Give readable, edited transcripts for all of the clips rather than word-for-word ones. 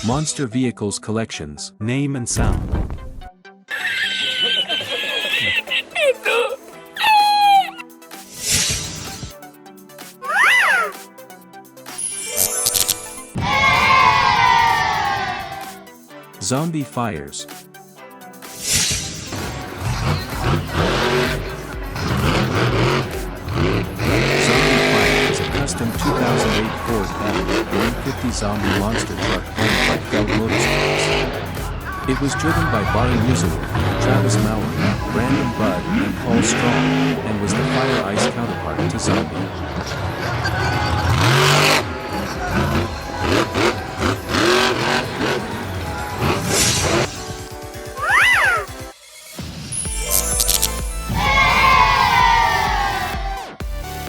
Monster Vehicles Collections, Name and Sound. Zombie Fires. Custom 2008 Ford F-150 zombie monster truck owned by Feld Motorsports. It was driven by Barry Museler, Travis Maurer, Brandon Budd, and Paul Strong, and was the Fire Ice counterpart to Zombie.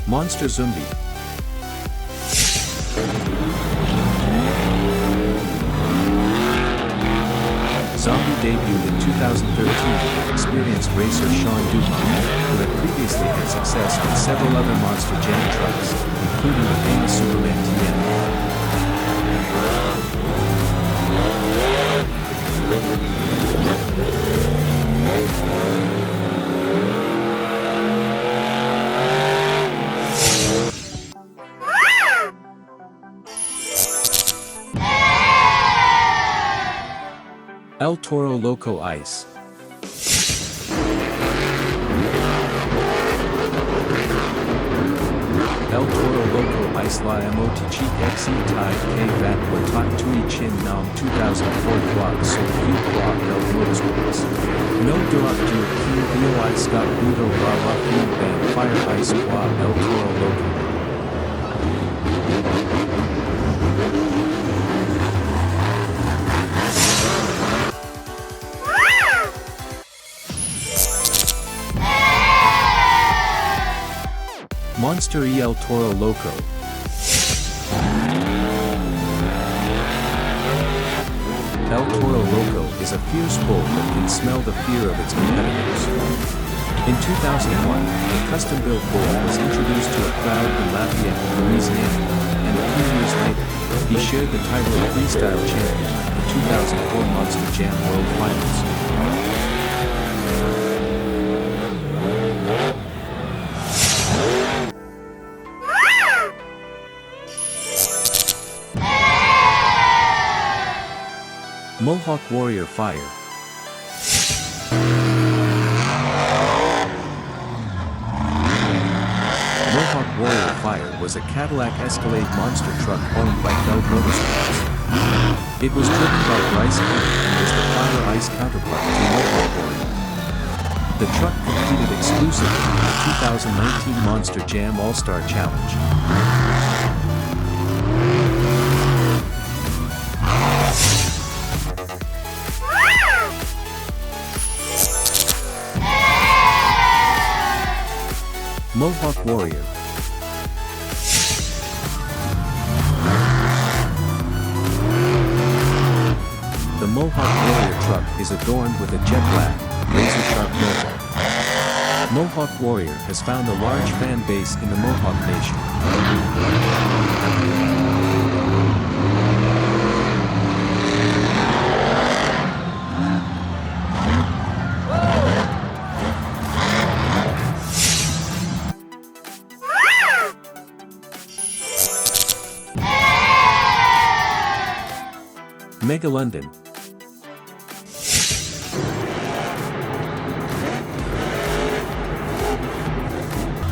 Monster Zombie. Zombie debuted in 2013 with experienced racer Sean Dumont, who had previously had success on several other Monster Jam trucks, including the famous Superman TN. El Toro Loco Ice. El Toro Loco Ice La Motichi XE Tai K Vat Watak Tui Chin Nam 2004 Quad Sol Q Quad El Motorsports. No Durak Ju Q VOI Scott Budo Brava Q Band Fire Ice Quad El Toro Loco. Monster E El Toro Loco. El Toro Loco is a fierce bull that can smell the fear of its competitors. In 2001, the custom-built bull was introduced to a crowd in Lafayette, Louisiana, and a few years later, he shared the title of freestyle champion at the 2004 Monster Jam World Finals. Mohawk Warrior Fire. Mohawk Warrior Fire was a Cadillac Escalade monster truck owned by Feld Motorsports. It was driven by Bryce Hunt and was the Fire Ice counterpart to Mohawk Warrior. The truck competed exclusively in the 2019 Monster Jam All-Star Challenge. Mohawk Warrior. The Mohawk Warrior truck is adorned with a jet black, razor-sharp mohawk. Mohawk Warrior has found a large fan base in the Mohawk Nation. Mega London.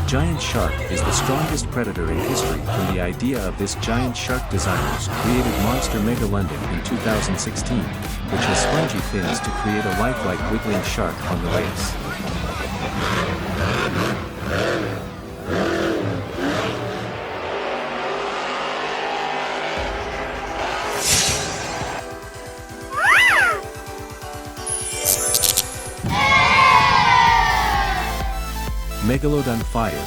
Giant shark is the strongest predator in history. From the idea of this giant shark, designers created Monster Mega London in 2016, which has spongy fins to create a lifelike wiggling shark on the race. Megalodon Fire.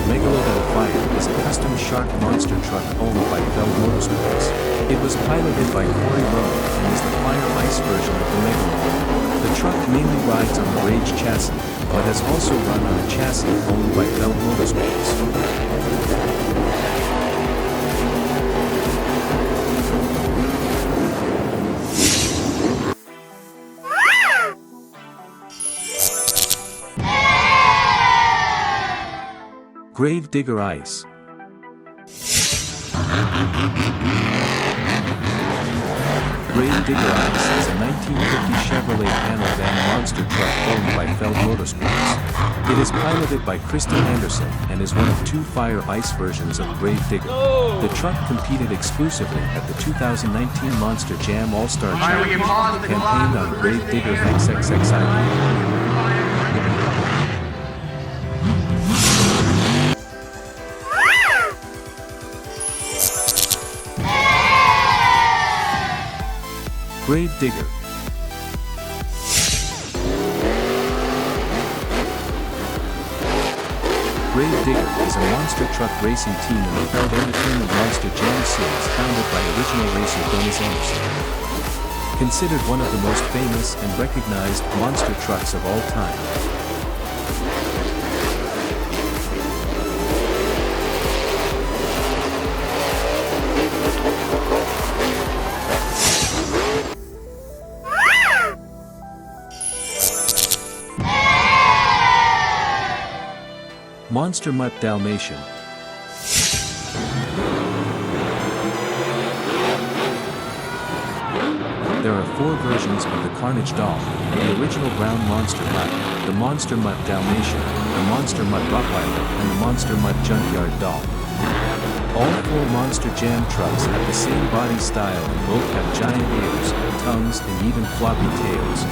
Megalodon Fire is a custom shark monster truck owned by Feld Motorsports. It was piloted by Corey Rowe and is the Fire Ice version of the Megalodon. The truck mainly rides on the Rage chassis, but has also run on a chassis owned by Feld Motorsports. Grave Digger Ice. Grave Digger Ice is a 1950 Chevrolet panel van monster truck owned by Feld Motorsports. It is piloted by Kristen Anderson and is one of two fire ice versions of Grave Digger. The truck competed exclusively at the 2019 Monster Jam All-Star Challenge, campaigned on Grave Digger XXXIP. Grave Digger. Grave Digger is a monster truck racing team in the Feld Entertainment Monster Jam series founded by original racer Dennis Anderson. Considered one of the most famous and recognized monster trucks of all time. Monster Mutt Dalmatian. There are four versions of the Carnage doll: the original brown Monster Mutt, the Monster Mutt Dalmatian, the Monster Mutt Rottweiler, and the Monster Mutt Junkyard doll. All four Monster Jam trucks have the same body style and both have giant ears, tongues, and even floppy tails.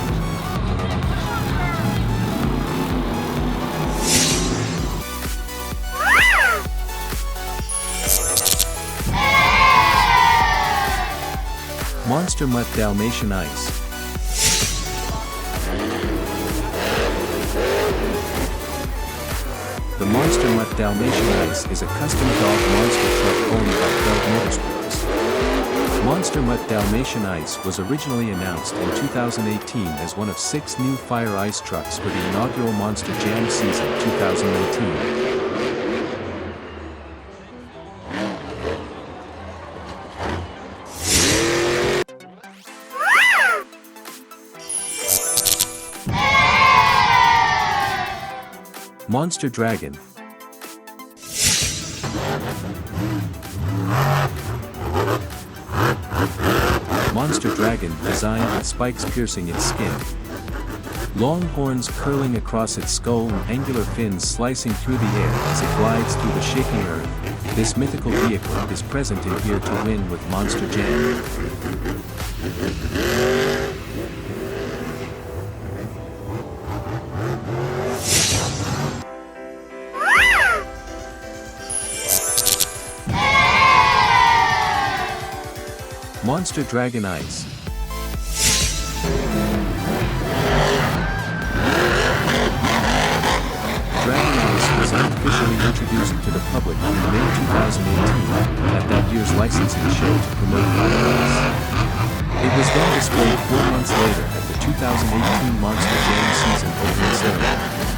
Monster Mutt Dalmatian Ice. The Monster Mutt Dalmatian Ice is a custom dog monster truck owned by Feld Motorsports. Monster Mutt Dalmatian Ice was originally announced in 2018 as one of 6 new fire ice trucks for the inaugural Monster Jam season 2019. Monster Dragon. Monster Dragon designed with spikes piercing its skin, long horns curling across its skull and angular fins slicing through the air as it glides through the shaking earth. This mythical vehicle is present in Here to Win with Monster Jam. Monster Dragon Ice. Dragon Ice was unofficially introduced to the public in May 2018 at that year's licensing show to promote fire ice. It was then displayed 4 months later at the 2018 Monster Jam season opening ceremony.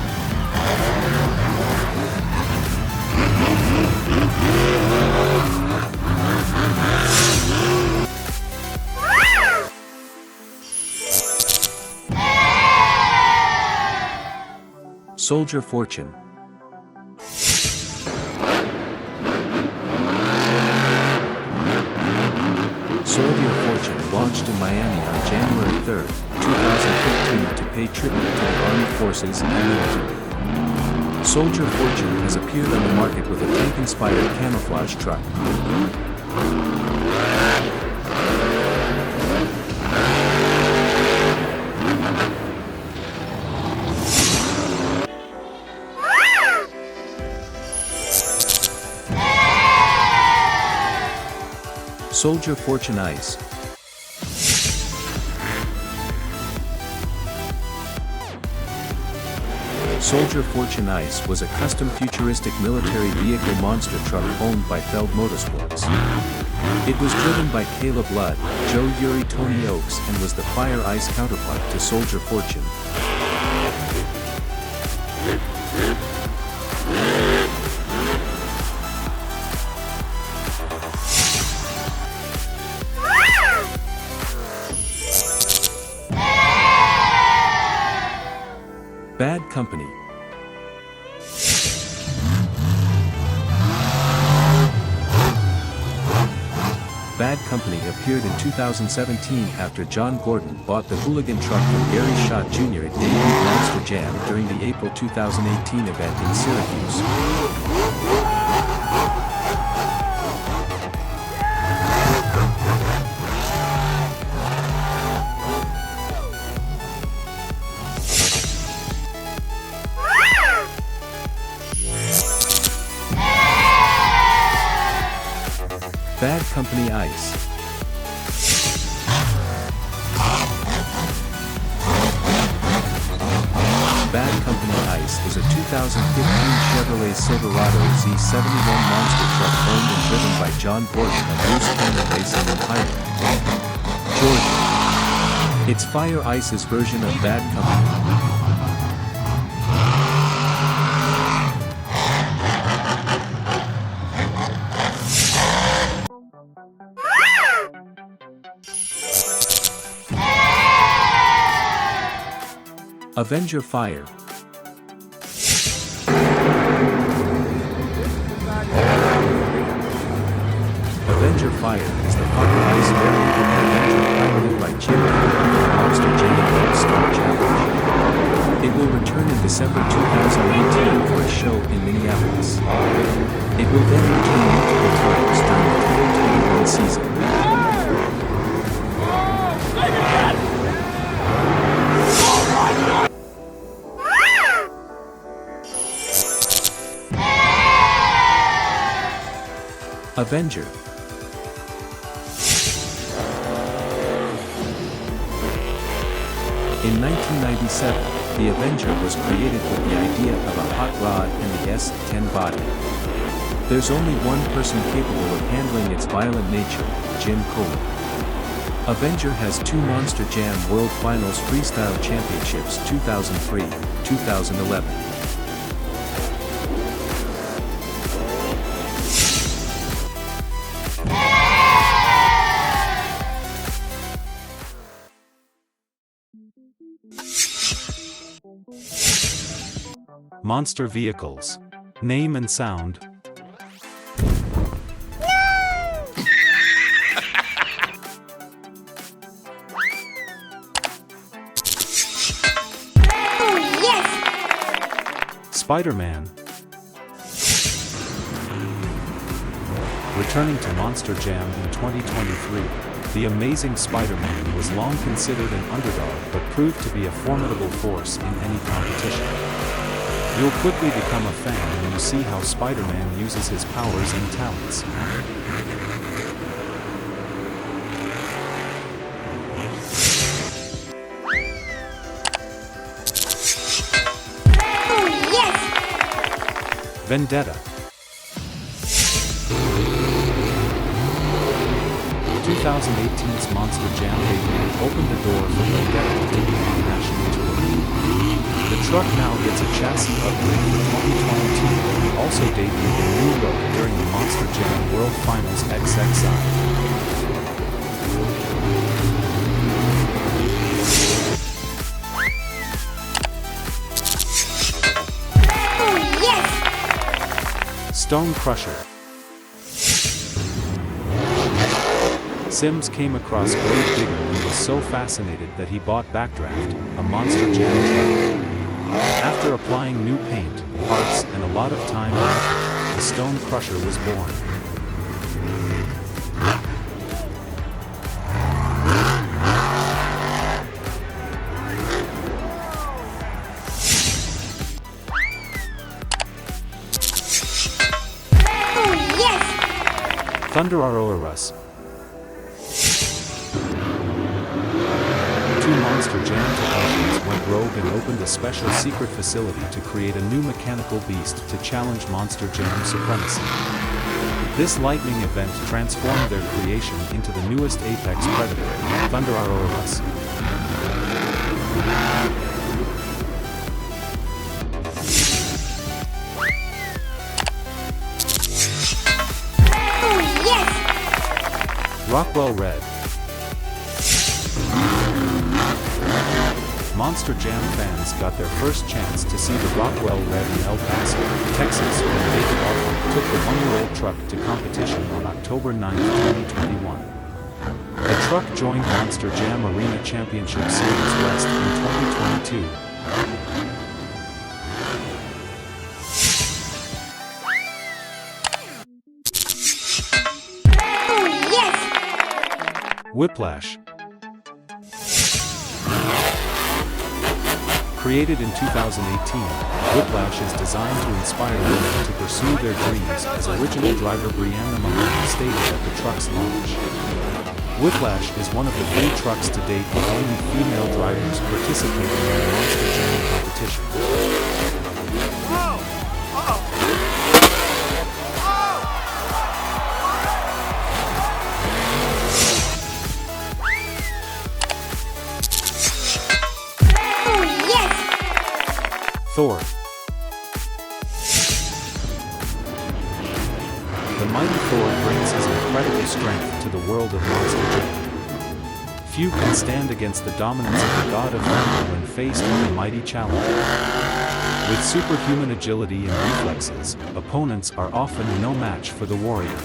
Soldier Fortune. Soldier Fortune launched in Miami on January 3, 2015 to pay tribute to the Armed Forces and military. Soldier Fortune has appeared on the market with a tank-inspired camouflage truck. Soldier Fortune Ice. Soldier Fortune Ice was a custom futuristic military vehicle monster truck owned by Feld Motorsports. It was driven by Caleb Ludd, Joe Yuri Tony Oaks and was the fire ice counterpart to Soldier Fortune. Company. Bad Company appeared in 2017 after John Gordon bought the hooligan truck from Gary Schott Jr. at debuted Monster Jam during the April 2018 event in Syracuse. Bad Company Ice. Bad Company Ice is a 2015 Chevrolet Silverado Z71 monster truck owned and driven by John Gordon of Loose Cannon Racing in Highland, Georgia. It's Fire Ice's version of Bad Company. Avenger Fire. Avenger Fire is the Fire Ice variant of Avenger piloted by Jim Cooley of Monster Jam World Star Challenge. It will return in December 2018 for a show in Minneapolis. It will then return multiple times during the 2021 season. Avenger. In 1997, the Avenger was created with the idea of a hot rod and the S10 body. There's only one person capable of handling its violent nature, Jim Cooley. Avenger has 2 Monster Jam World Finals Freestyle Championships 2003, 2011. Monster Vehicles. Name and sound. Spider-Man. Returning to Monster Jam in 2023, the Amazing Spider-Man was long considered an underdog but proved to be a formidable force in any competition. You'll quickly become a fan when you see how Spider-Man uses his powers and talents. Vendetta. 2018's Monster Jam debut opened the door for Vendetta to take on national tour. The truck now gets a chassis upgrade for 2022 and also debuted a new look during the Monster Jam World Finals XXI. Stone Crusher. Sims came across Grave Digger and was so fascinated that he bought Backdraft, a Monster Jam truck. After applying new paint, parts, and a lot of time and effort, the Stone Crusher was born. Thunder Aurorus. 2 Monster Jam technicians went rogue and opened a special secret facility to create a new mechanical beast to challenge Monster Jam supremacy. This lightning event transformed their creation into the newest apex predator, Thunder Aurorus. Rockwell Red. Monster Jam fans got their first chance to see the Rockwell Red in El Paso, Texas when David Altman took the one-year-old truck to competition on October 9, 2021. The truck joined Monster Jam Arena Championship Series West in 2022. Whiplash. Created in 2018, Whiplash is designed to inspire women to pursue their dreams, as original driver Brianna Maloney stated at the truck's launch. Whiplash is one of the few trucks to date with only female drivers participating in the Monster Jam competition. Thor. The mighty Thor brings his incredible strength to the world of Monster Jam. Few can stand against the dominance of the god of thunder when faced with a mighty challenger. With superhuman agility and reflexes, opponents are often no match for the warrior.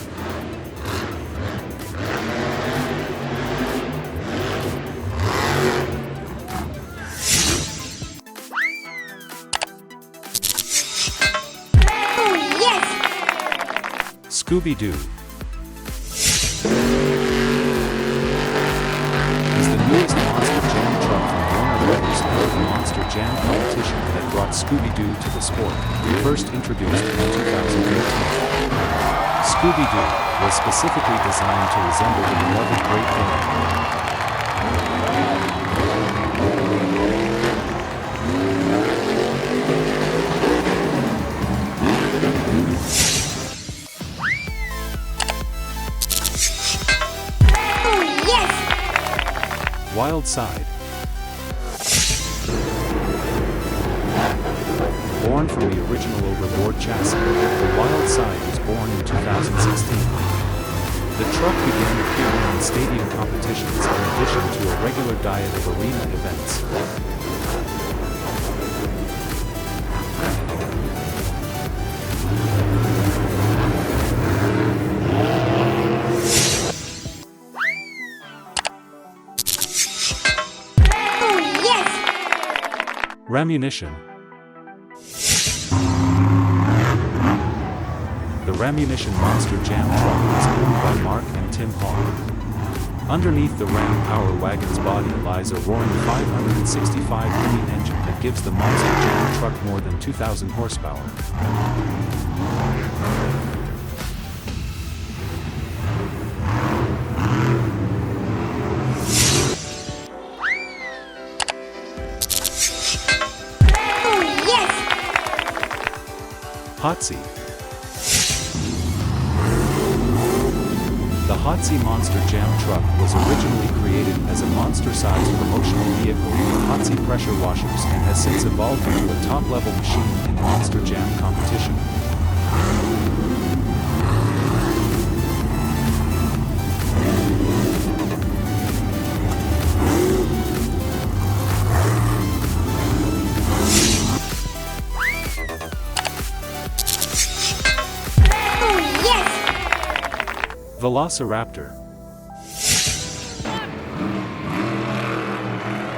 Scooby-Doo is the newest Monster Jam truck from Warner Brothers out of the Monster Jam competition that brought Scooby-Doo to the sport, first introduced in 2018. Scooby-Doo was specifically designed to resemble the beloved Great Dane. Wild Side. Born from the original Overboard chassis, the Wild Side was born in 2016. The truck began appearing in stadium competitions in addition to a regular diet of arena events. Ramunition. The Ramunition Monster Jam truck is owned by Mark and Tim Hall. Underneath the Ram Power Wagon's body lies a roaring 565 Hemi engine that gives the Monster Jam truck more than 2,000 horsepower. Hotsy. The Hotsy Monster Jam truck was originally created as a monster-sized promotional vehicle with Hotsy pressure washers and has since evolved into a top-level machine in Monster Jam competition. Velociraptor.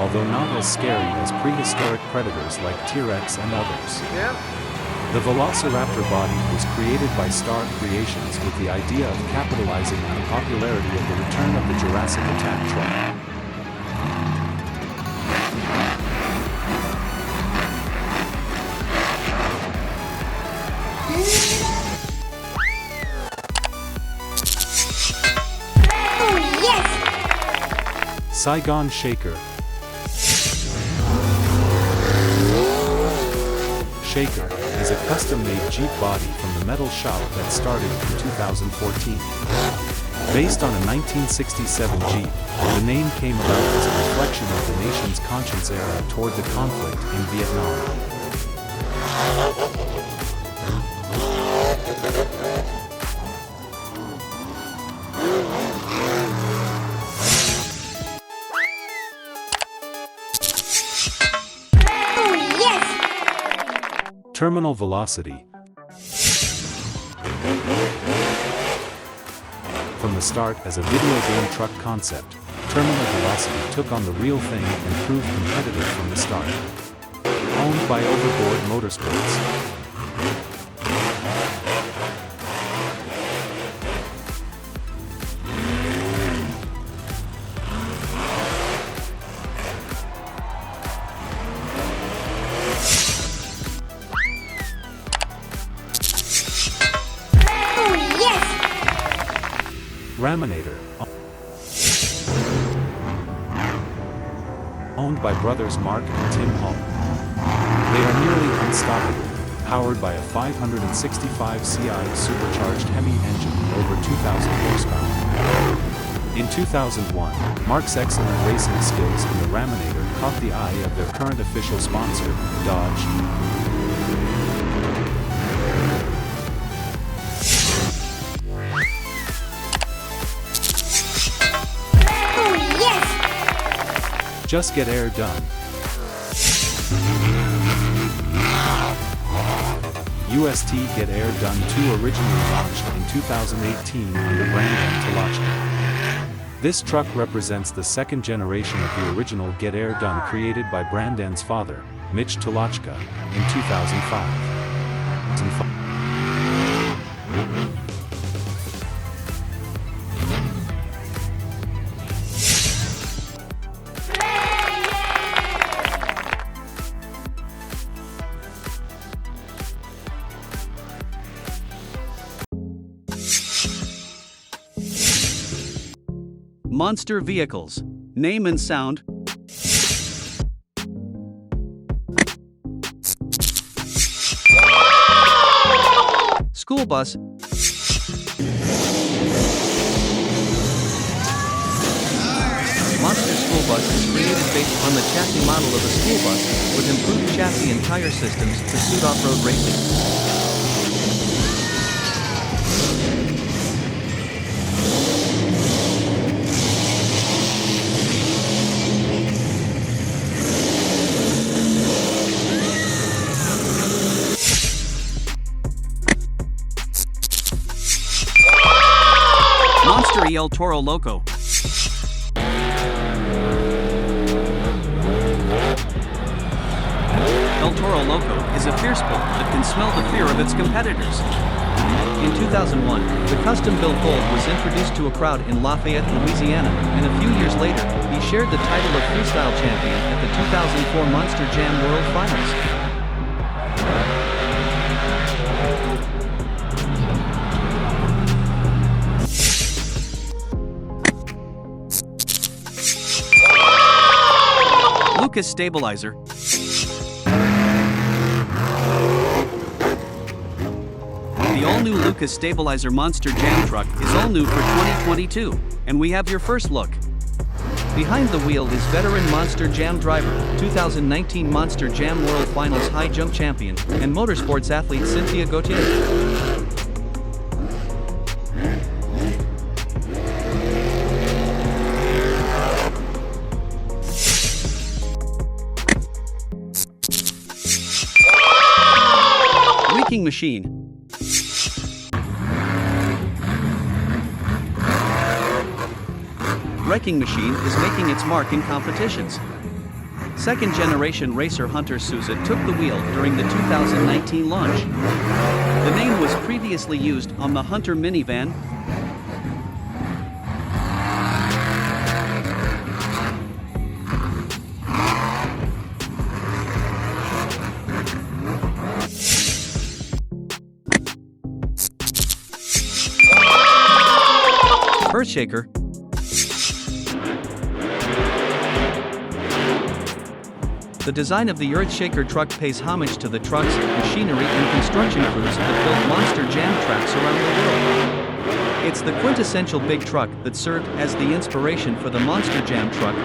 Although not as scary as prehistoric predators like T-Rex and others. The Velociraptor body was created by Star Creations with the idea of capitalizing on the popularity of the return of the Jurassic Attack truck. Saigon Shaker. Shaker is a custom-made Jeep body from the metal shop that started in 2014. Based on a 1967 Jeep, the name came about as a reflection of the nation's conscience era toward the conflict in Vietnam. Terminal velocity. From the start as a video game truck concept, Terminal Velocity took on the real thing and proved competitive from the start. Owned by Overboard Motorsports. Raminator. Owned by brothers Mark and Tim Hull. They are nearly unstoppable, powered by a 565 CI supercharged Hemi engine over 2,000 horsepower. In 2001, Mark's excellent racing skills in the Raminator caught the eye of their current official sponsor, Dodge. Just Get Air Done. UST Get Air Done 2 originally launched in 2018 under brand Tolochka. This truck represents the second generation of the original Get Air Done created by Brandan's father, Mitch Tolochka, in 2005. Monster vehicles. Name and sound. School bus. Monster school bus is created based on the chassis model of a school bus, with improved chassis and tire systems to suit off-road racing. El Toro Loco. El Toro Loco is a fierce bull that can smell the fear of its competitors. In 2001, the custom-built Bull was introduced to a crowd in Lafayette, Louisiana, and a few years later, he shared the title of freestyle champion at the 2004 Monster Jam World Finals. Lucas Stabilizer. The all-new Lucas Stabilizer Monster Jam truck is all new for 2022, and we have your first look. Behind the wheel is veteran Monster Jam driver, 2019 Monster Jam World Finals high jump champion, and motorsports athlete Cynthia Gauthier. Wrecking Machine. Wrecking Machine is making its mark in competitions. Second-generation racer Hunter Sousa took the wheel during the 2019 launch. The name was previously used on the Hunter minivan. Earthshaker. The design of the Earthshaker truck pays homage to the trucks, machinery and construction crews that built Monster Jam tracks around the world. It's the quintessential big truck that served as the inspiration for the Monster Jam truck.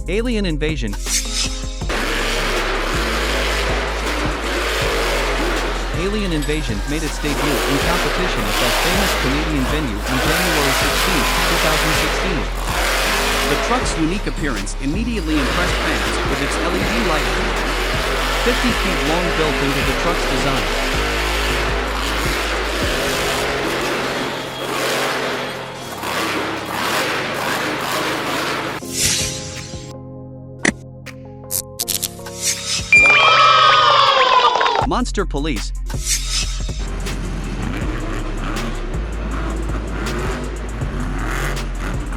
Alien Invasion. Alien Invasion made its debut in competition at that famous Canadian venue on January 16, 2016. The truck's unique appearance immediately impressed fans with its LED lighting. 50 feet long built into the truck's design. Monster Police.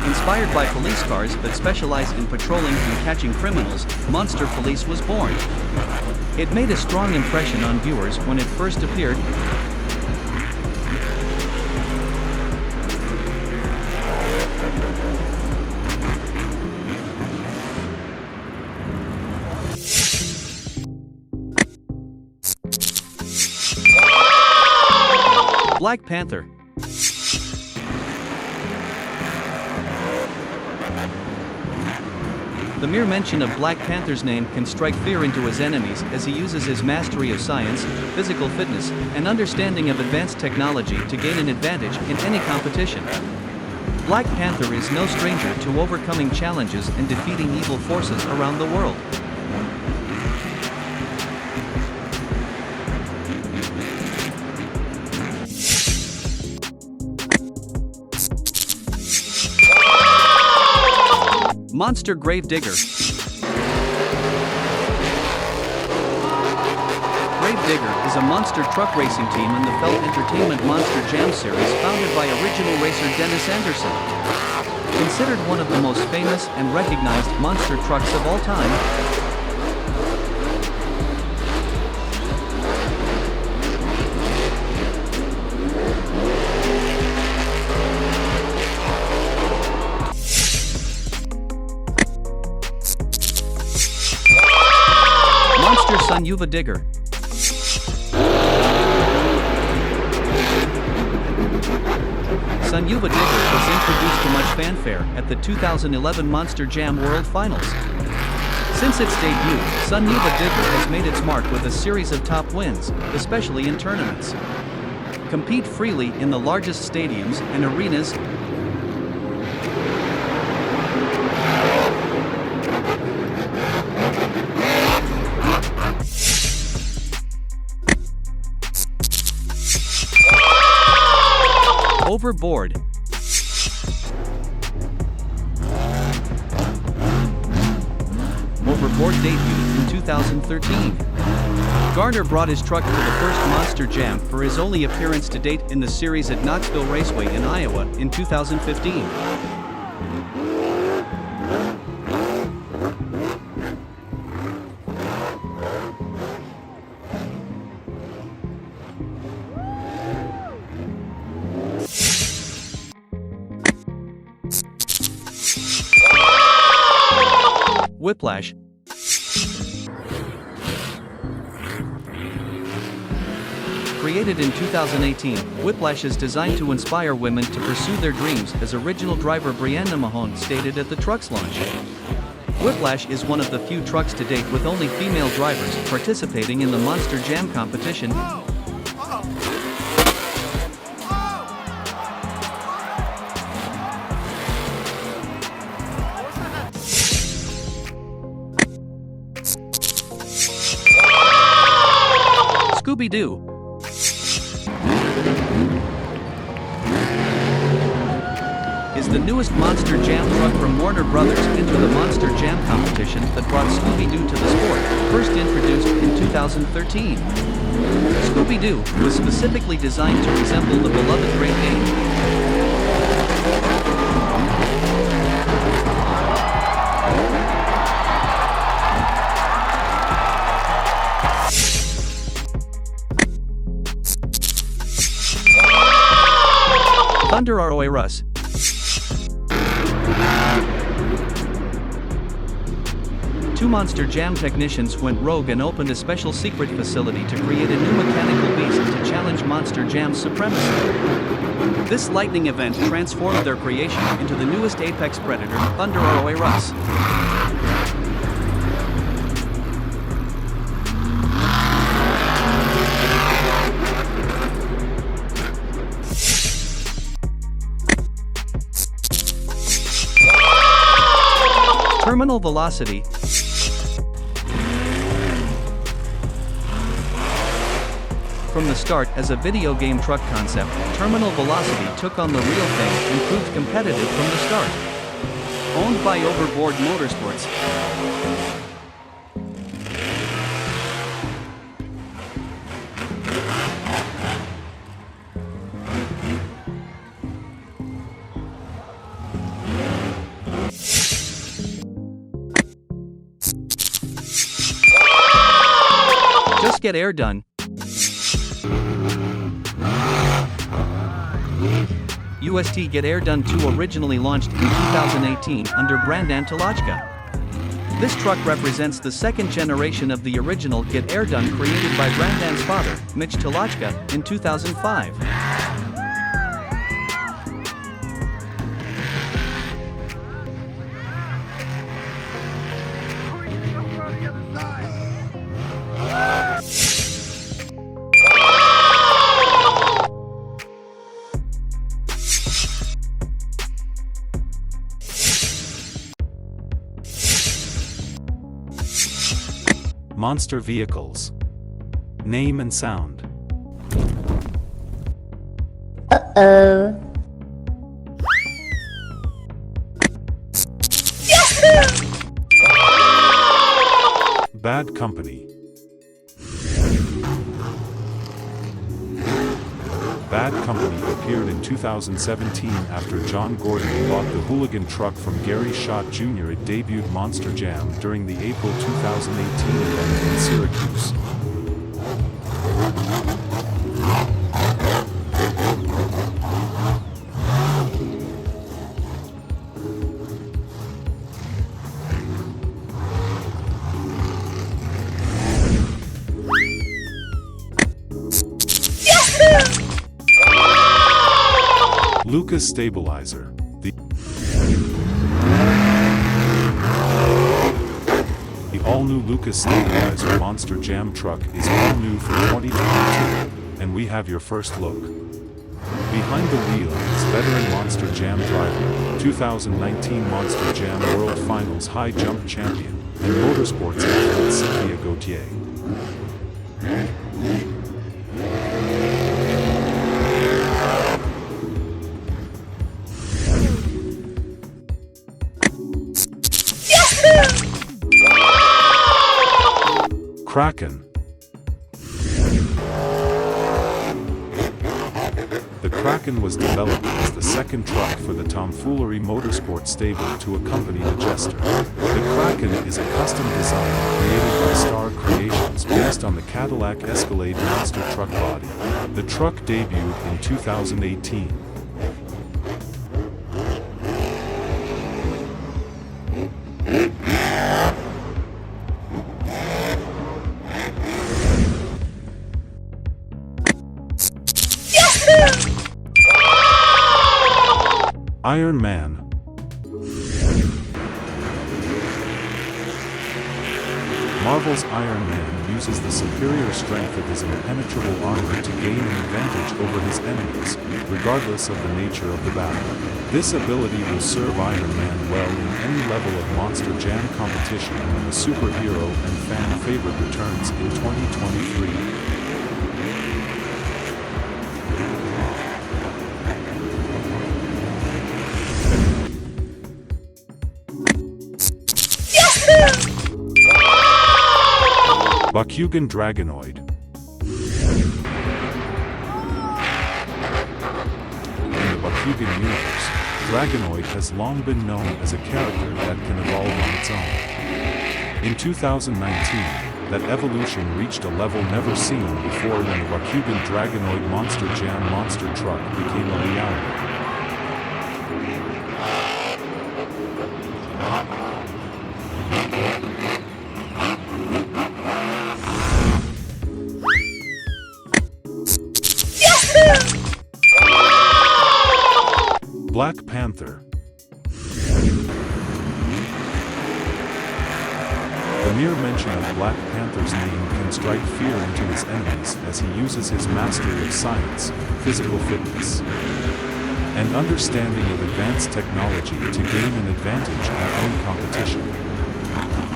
Inspired by police cars that specialize in patrolling and catching criminals, Monster Police was born. It made a strong impression on viewers when it first appeared. Black Panther. The mere mention of Black Panther's name can strike fear into his enemies as he uses his mastery of science, physical fitness, and understanding of advanced technology to gain an advantage in any competition. Black Panther is no stranger to overcoming challenges and defeating evil forces around the world. Monster Gravedigger. Gravedigger is a monster truck racing team in the Felt Entertainment Monster Jam series founded by original racer Dennis Anderson. Considered one of the most famous and recognized monster trucks of all time, Sunuva Digger. Sunuva Digger was introduced to much fanfare at the 2011 Monster Jam World Finals. Since its debut, Sunuva Digger has made its mark with a series of top wins, especially in tournaments. Compete freely in the largest stadiums and arenas. Overboard. Overboard debuted in 2013. Garner brought his truck to the first Monster Jam for his only appearance to date in the series at Knoxville Raceway in Iowa in 2015. Whiplash. Created in 2018, Whiplash is designed to inspire women to pursue their dreams, as original driver Brianna Mahone stated at the truck's launch. Whiplash is one of the few trucks to date with only female drivers participating in the Monster Jam competition. Scooby-Doo. Is the newest Monster Jam truck from Warner Brothers into the Monster Jam competition that brought Scooby-Doo to the sport, first introduced in 2013. Scooby-Doo was specifically designed to resemble the beloved Great Dane. Thunder ROA Russ. Two Monster Jam technicians went rogue and opened a special secret facility to create a new mechanical beast to challenge Monster Jam's supremacy. This lightning event transformed their creation into the newest apex predator, Thunder ROA Russ. Terminal velocity. From the start as a video game truck concept, terminal velocity took on the real thing and proved competitive from the start. Owned by Overboard Motorsports. Just get air done. UST Get Air Done 2 originally launched in 2018 under brand Antologka. This truck represents the second generation of the original Get Air Done created by Brandan's father, Mitch Tologka, in 2005. Monster vehicles. Name and sound. Bad Company. Bad Company appeared in 2017 after John Gordon bought the hooligan truck from Gary Schott Jr. It debuted Monster Jam during the April 2018 event in Syracuse. Lucas Stabilizer. The all-new Lucas Stabilizer Monster Jam truck is all new for 2022, and we have your first look. Behind the wheel is veteran Monster Jam driver, 2019 Monster Jam World Finals high jump champion, and motorsports athlete Cynthia Gauthier. Kraken. The Kraken was developed as the second truck for the Tomfoolery Motorsport stable to accompany the Jester. The Kraken is a custom design created by Star Creations based on the Cadillac Escalade monster truck body. The truck debuted in 2018. Iron Man. Marvel's Iron Man uses the superior strength of his impenetrable armor to gain an advantage over his enemies, regardless of the nature of the battle. This ability will serve Iron Man well in any level of Monster Jam competition when the superhero and fan favorite returns in 2023. Bakugan Dragonoid. In the Bakugan universe, Dragonoid has long been known as a character that can evolve on its own. In 2019, that evolution reached a level never seen before when the Bakugan Dragonoid Monster Jam monster truck became a reality. Black Panther. The mere mention of Black Panther's name can strike fear into his enemies as he uses his mastery of science, physical fitness, and understanding of advanced technology to gain an advantage in any competition.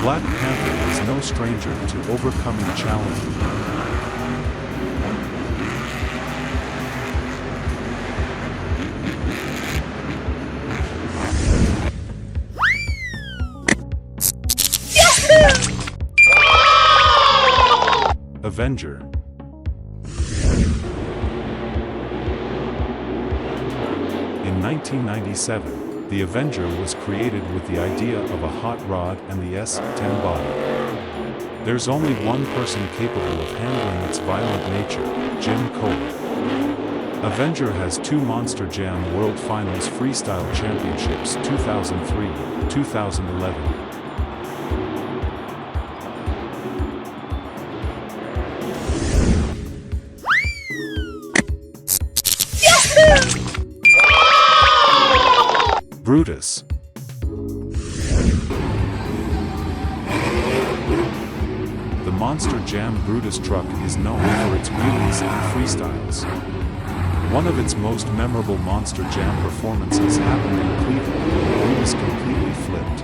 Black Panther is no stranger to overcoming challenges. Avenger. In 1997, the Avenger was created with the idea of a hot rod and the S-10 body. There's only one person capable of handling its violent nature, Jim Cole. Avenger has 2 Monster Jam World Finals Freestyle Championships 2003, 2011. Brutus. The Monster Jam Brutus truck is known for its wheelies and freestyles. One of its most memorable Monster Jam performances happened in Cleveland when Brutus completely flipped.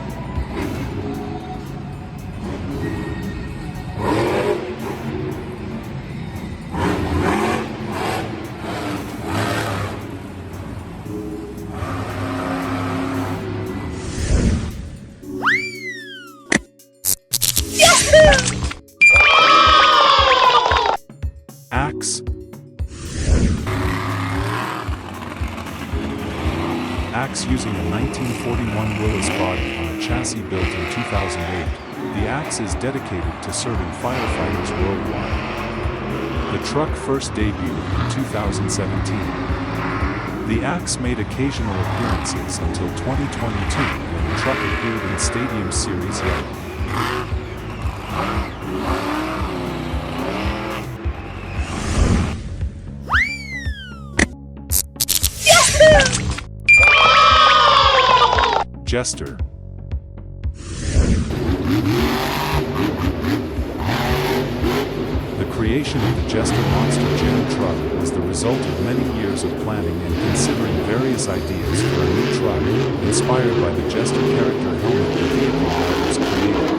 Axe. Axe using a 1941 Willis body on a chassis built in 2008, the Axe is dedicated to serving firefighters worldwide. The truck first debuted in 2017. The Axe made occasional appearances until 2022 when the truck appeared in Stadium Series Yellow. Jester. The creation of the Jester Monster Jam truck was the result of many years of planning and considering various ideas for a new truck, inspired by the Jester character helmet the vehicle that was created.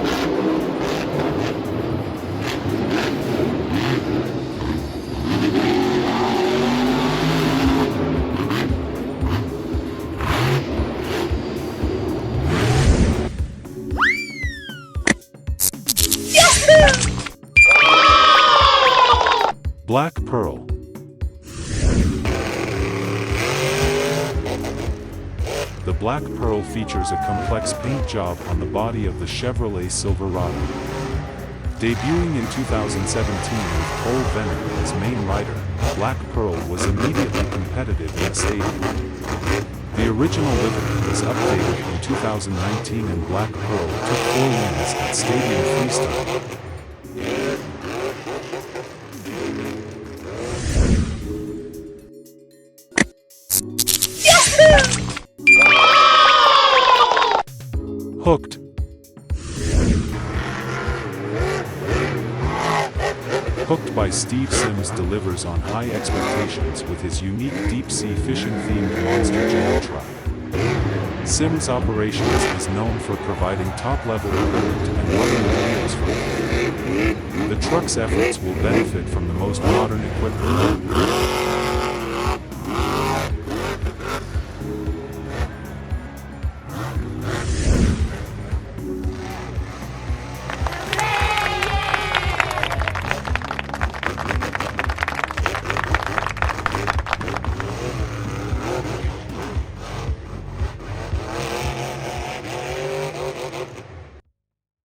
Black Pearl. The Black Pearl features a complex paint job on the body of the Chevrolet Silverado. Debuting in 2017 with Cole Venom as main rider, Black Pearl was immediately competitive in stadium. The original livery was updated in 2019 and Black Pearl took 4 wins at Stadium Freestyle. Hooked. Hooked by Steve Sims delivers on high expectations with his unique deep-sea fishing-themed Monster Jam truck. Sims Operations is known for providing top-level equipment and running the wheels for it. The truck's efforts will benefit from the most modern equipment.